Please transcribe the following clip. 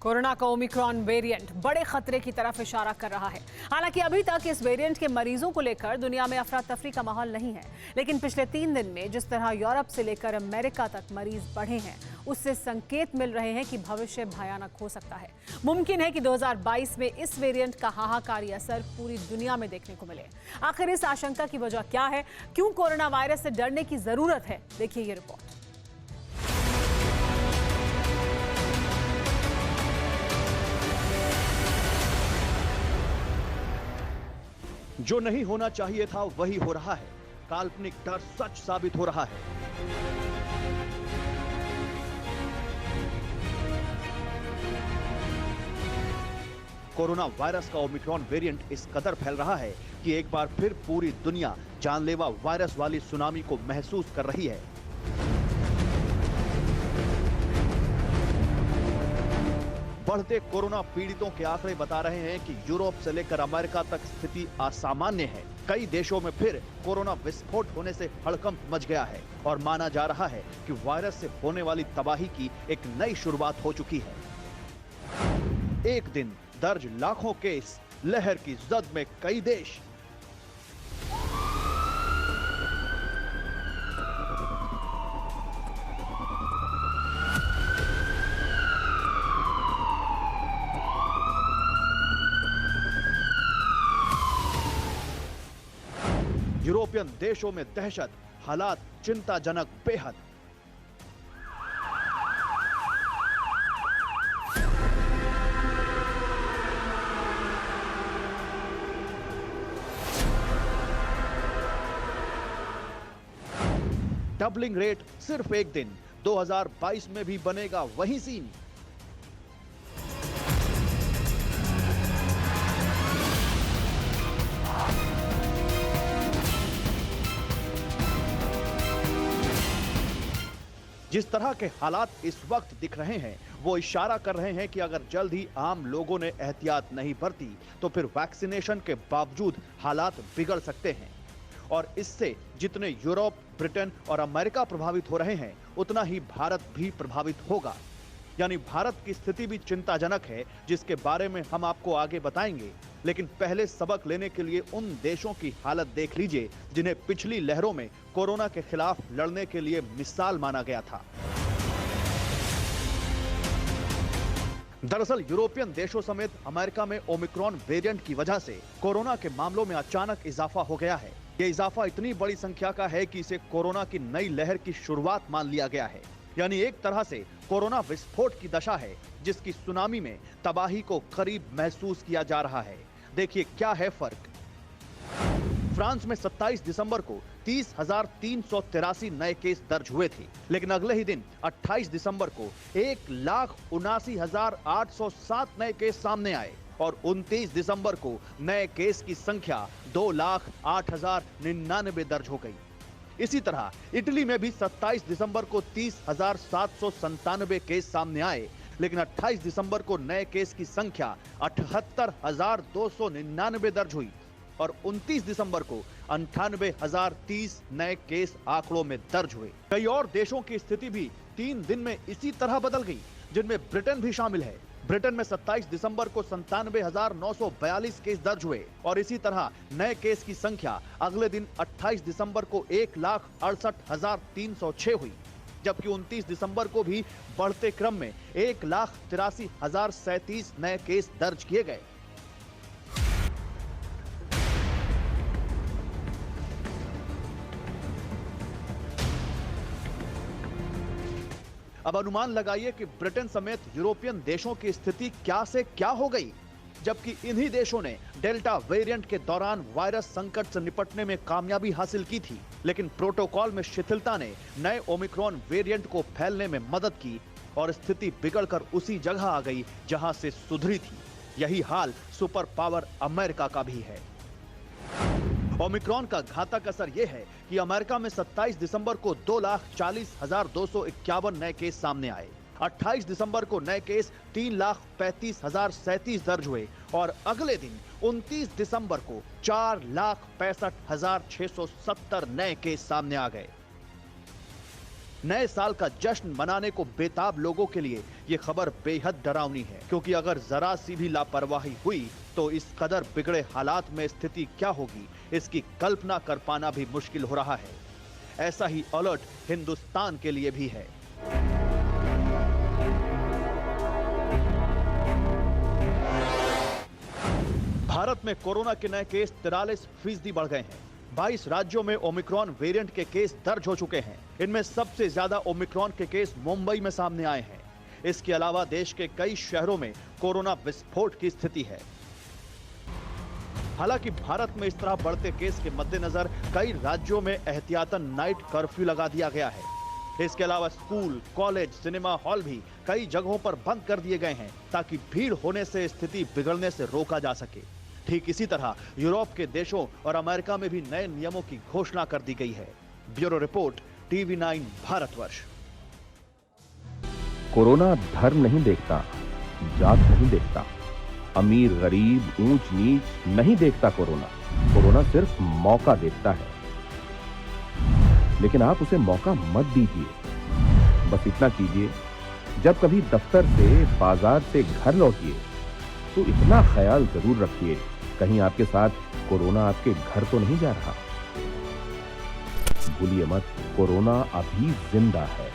Corona का Omicron variant बड़े खतरे की तरफ इशारा कर रहा है। हालांकि अभी तक इस वेरिएंट के मरीजों को लेकर दुनिया में अफरा तफरी का माहौल नहीं है, लेकिन पिछले 3 दिन में जिस तरह यूरोप से लेकर अमेरिका तक मरीज बढ़े हैं, उससे संकेत मिल रहे हैं कि भविष्य भयानक हो सकता है। मुमकिन है कि 2022 में इस वेरिएंट का हाहाकारी असर पूरी दुनिया में देखने को मिले। आखिर इस आशंका की वजह क्या है? क्यों कोरोना वायरस से डरने की जरूरत है? देखिए ये रिपोर्ट। जो नहीं होना चाहिए था वही हो रहा है। काल्पनिक डर सच साबित हो रहा है। कोरोना वायरस का ओमिक्रॉन वेरिएंट इस कदर फैल रहा है कि एक बार फिर पूरी दुनिया जानलेवा वायरस वाली सुनामी को महसूस कर रही है। बढ़ते कोरोना पीड़ितों के आंकड़े बता रहे हैं कि यूरोप से लेकर अमेरिका तक स्थिति असामान्य है। कई देशों में फिर कोरोना विस्फोट होने से हड़कंप मच गया है और माना जा रहा है कि वायरस से होने वाली तबाही की एक नई शुरुआत हो चुकी है। एक दिन दर्ज लाखों केस, लहर की जद में कई देश। यूरोपियन देशों में दहशत, हालात चिंताजनक बेहद। डबलिंग रेट सिर्फ एक दिन। 2022 में भी बनेगा वही सीन। जिस तरह के हालात इस वक्त दिख रहे हैं, वो इशारा कर रहे हैं कि अगर जल्द ही आम लोगों ने एहतियात नहीं बरती तो फिर वैक्सीनेशन के बावजूद हालात बिगड़ सकते हैं। और इससे जितने यूरोप, ब्रिटेन और अमेरिका प्रभावित हो रहे हैं, उतना ही भारत भी प्रभावित होगा। यानी भारत की स्थिति भी चिंताजनक है, जिसके बारे में हम आपको आगे बताएंगे। लेकिन पहले सबक लेने के लिए उन देशों की हालत देख लीजिए जिन्हें पिछली लहरों में कोरोना के खिलाफ लड़ने के लिए मिसाल माना गया था। दरअसल यूरोपियन देशों समेत अमेरिका में ओमिक्रॉन वेरिएंट की वजह से कोरोना के मामलों में अचानक इजाफा हो गया है। ये इजाफा इतनी बड़ी संख्या का है कि इसे कोरोना की नई लहर की शुरुआत मान लिया गया है। यानी एक तरह से कोरोना विस्फोट की दशा है, जिसकी सुनामी में तबाही को करीब महसूस किया जा रहा है। देखिए क्या है फर्क। फ्रांस में 27 दिसंबर को 30,383 नए केस दर्ज हुए थे, लेकिन अगले ही दिन 28 दिसंबर को 1,79,807 नए केस सामने आए और 29 दिसंबर को नए केस की संख्या 2,08,099 दर्ज हो गई। इसी तरह इटली में भी 27 दिसंबर को 30,797 केस सामने आए, लेकिन 28 दिसंबर को नए केस की संख्या 78,299 दर्ज हुई और 29 दिसंबर को 98,030 नए केस आंकड़ों में दर्ज हुए। कई और देशों की स्थिति भी 3 दिन में इसी तरह बदल गई, जिनमें ब्रिटेन भी शामिल है। ब्रिटेन में 27 दिसंबर को 97,942 केस दर्ज हुए और इसी तरह नए केस की संख्या अगले दिन 28 दिसंबर को 1,68,306 हुई, जबकि 29 दिसंबर को भी बढ़ते क्रम में 1,83,037 नए केस दर्ज किए गए। अब अनुमान लगाइए कि ब्रिटेन समेत यूरोपियन देशों की स्थिति क्या से क्या हो गई, जबकि इन्हीं देशों ने डेल्टा वेरिएंट के दौरान वायरस संकट से निपटने में कामयाबी हासिल की थी। लेकिन प्रोटोकॉल में शिथिलता ने नए ओमिक्रॉन वेरिएंट को फैलने में मदद की और स्थिति बिगड़कर उसी जगह आ गई जहां से सुधरी थी। यही हाल सुपर पावर अमेरिका का भी है। ओमिक्रॉन का घातक असर यह है कि अमेरिका में 27 दिसंबर को 2,40,251 नए केस सामने आए। 28 दिसंबर को नए केस 3,35,037 दर्ज हुए और अगले दिन 29 दिसंबर को 4,65,670 नए केस सामने आ गए। नए साल का जश्न मनाने को बेताब लोगों के लिए ये खबर बेहद डरावनी है, क्योंकि अगर जरा सी भी लापरवाही हुई तो इस कदर बिगड़े हालात में स्थिति क्या होगी, इसकी कल्पना कर पाना भी मुश्किल हो रहा है। ऐसा ही अलर्ट हिंदुस्तान के लिए भी है। भारत में कोरोना के नए केस 43% बढ़ गए हैं। 22 राज्यों में ओमिक्रॉन वेरिएंट के केस दर्ज हो चुके हैं। इनमें सबसे ज्यादा ओमिक्रॉन के केस मुंबई में सामने आए हैं। इसके अलावा देश के कई शहरों में कोरोना विस्फोट की स्थिति है। हालांकि भारत में इस तरह बढ़ते केस के मद्देनजर कई राज्यों में एहतियातन नाइट कर्फ्यू लगा दिया गया है। इसके अलावा स्कूल, कॉलेज, सिनेमा हॉल भी कई जगहों पर बंद कर दिए गए हैं, ताकि भीड़ होने से स्थिति बिगड़ने से रोका जा सके। ठीक इसी तरह यूरोप के देशों और अमेरिका में भी नए नियमों की घोषणा कर दी गई है। Bureau report, TV9 Bharatvarsh. Corona धर्म नहीं देखता, जात नहीं देखता, अमीर गरीब ऊंच नीच नहीं देखता। कोरोना सिर्फ मौका देखता है, लेकिन आप उसे मौका मत दीजिए। बस इतना कीजिए, जब कभी दफ्तर से, बाजार से घर लौटिए तो इतना ख्याल जरूर रखिए, कहीं आपके साथ कोरोना आपके घर तो नहीं जा रहा। भूलिए मत, कोरोना अभी जिंदा है।